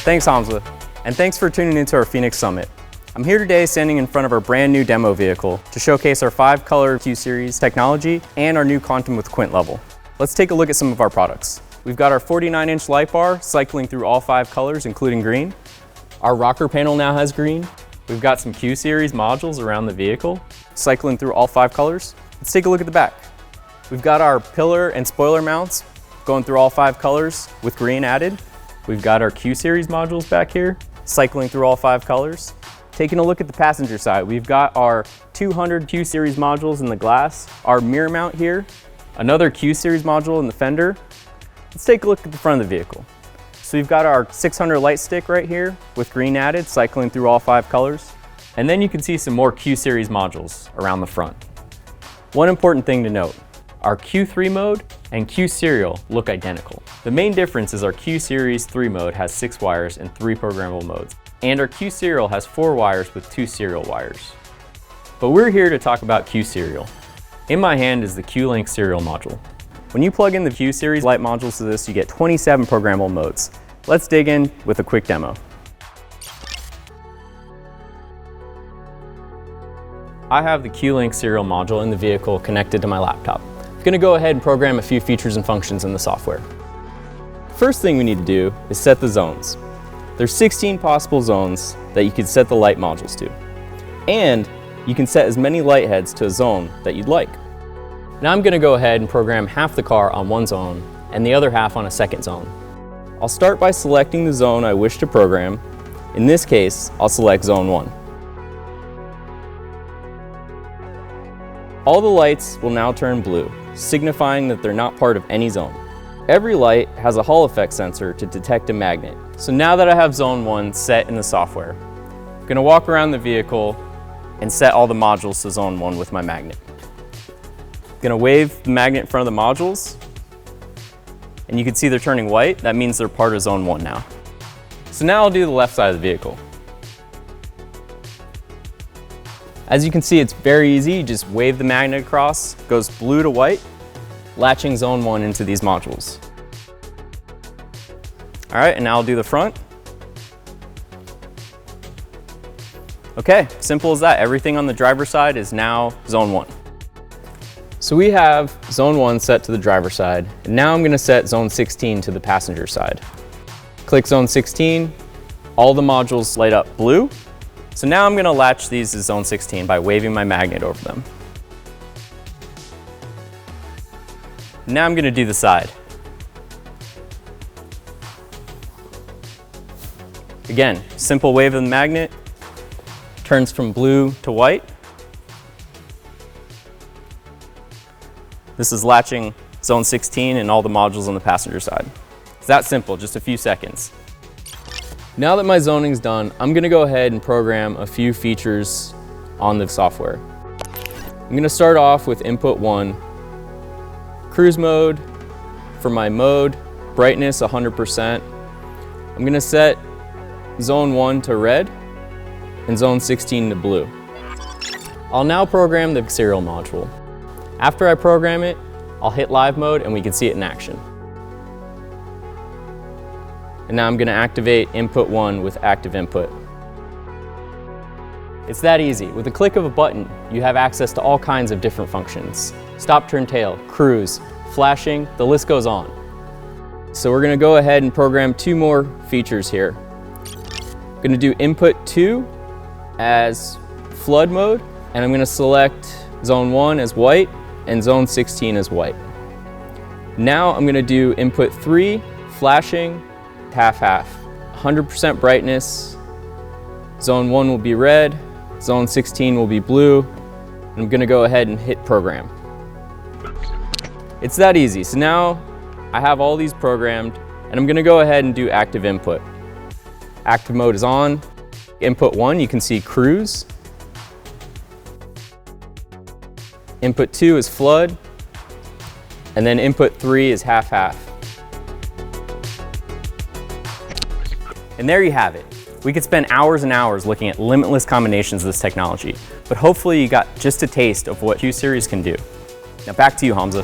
Thanks, Hamza. And thanks for tuning into our Feniex Summit. I'm here today standing in front of our brand new demo vehicle to showcase our 5-color Q-Series technology and our new Quantum with Quint level. Let's take a look at some of our products. We've got our 49-inch light bar cycling through all 5 colors, including green. Our rocker panel now has green. We've got some Q-Series modules around the vehicle, cycling through all 5 colors. Let's take a look at the back. We've got our pillar and spoiler mounts going through all 5 colors with green added. We've got our Q-Series modules back here, cycling through all 5 colors. Taking a look at the passenger side, we've got our 200 Q-Series modules in the glass, our mirror mount here, another Q-Series module in the fender. Let's take a look at the front of the vehicle. So we've got our 600 light stick right here with green added, cycling through all 5 colors. And then you can see some more Q-Series modules around the front. One important thing to note, our Q3 mode and Q serial look identical. The main difference is our Q Series 3 mode has 6 wires and 3 programmable modes, and our Q serial has 4 wires with 2 serial wires. But we're here to talk about Q serial. In my hand is the Q-Link serial module. When you plug in the Q Series light modules to this, you get 27 programmable modes. Let's dig in with a quick demo. I have the Q-Link serial module in the vehicle connected to my laptop. I'm going to go ahead and program a few features and functions in the software. First thing we need to do is set the zones. There's 16 possible zones that you can set the light modules to. And you can set as many light heads to a zone that you'd like. Now I'm going to go ahead and program half the car on one zone and the other half on a second zone. I'll start by selecting the zone I wish to program. In this case, I'll select zone 1. All the lights will now turn blue, signifying that they're not part of any zone. Every light has a Hall effect sensor to detect a magnet. So now that I have zone 1 set in the software, I'm going to walk around the vehicle and set all the modules to zone 1 with my magnet. I'm going to wave the magnet in front of the modules, and you can see they're turning white. That means they're part of zone 1 now. So now I'll do the left side of the vehicle. As you can see, it's very easy. You just wave the magnet across, goes blue to white, latching zone 1 into these modules. All right, and now I'll do the front. Okay, simple as that. Everything on the driver's side is now zone 1. So we have zone 1 set to the driver's side, and now I'm going to set zone 16 to the passenger side. Click zone 16, all the modules light up blue. So now I'm going to latch these to zone 16 by waving my magnet over them. Now I'm going to do the side. Again, simple wave of the magnet, turns from blue to white. This is latching zone 16 and all the modules on the passenger side. It's that simple, just a few seconds. Now that my zoning's done, I'm going to go ahead and program a few features on the software. I'm going to start off with input 1, cruise mode. For my mode, brightness 100%. I'm going to set zone 1 to red and zone 16 to blue. I'll now program the serial module. After I program it, I'll hit live mode and we can see it in action. And now I'm going to activate input 1 with active input. It's that easy. With a click of a button, you have access to all kinds of different functions. Stop, turn, tail, cruise, flashing, the list goes on. So we're going to go ahead and program 2 more features here. I'm going to do input 2 as flood mode, and I'm going to select zone 1 as white and zone 16 as white. Now I'm going to do input 3, flashing, half-half. 100% brightness, zone 1 will be red, zone 16 will be blue, and I'm going to go ahead and hit program. It's that easy. So now I have all these programmed, and I'm going to go ahead and do active input. Active mode is on. Input 1, you can see cruise. Input 2 is flood, and then input 3 is half-half. And there you have it. We could spend hours and hours looking at limitless combinations of this technology, but hopefully you got just a taste of what Q-Series can do. Now back to you, Hamza.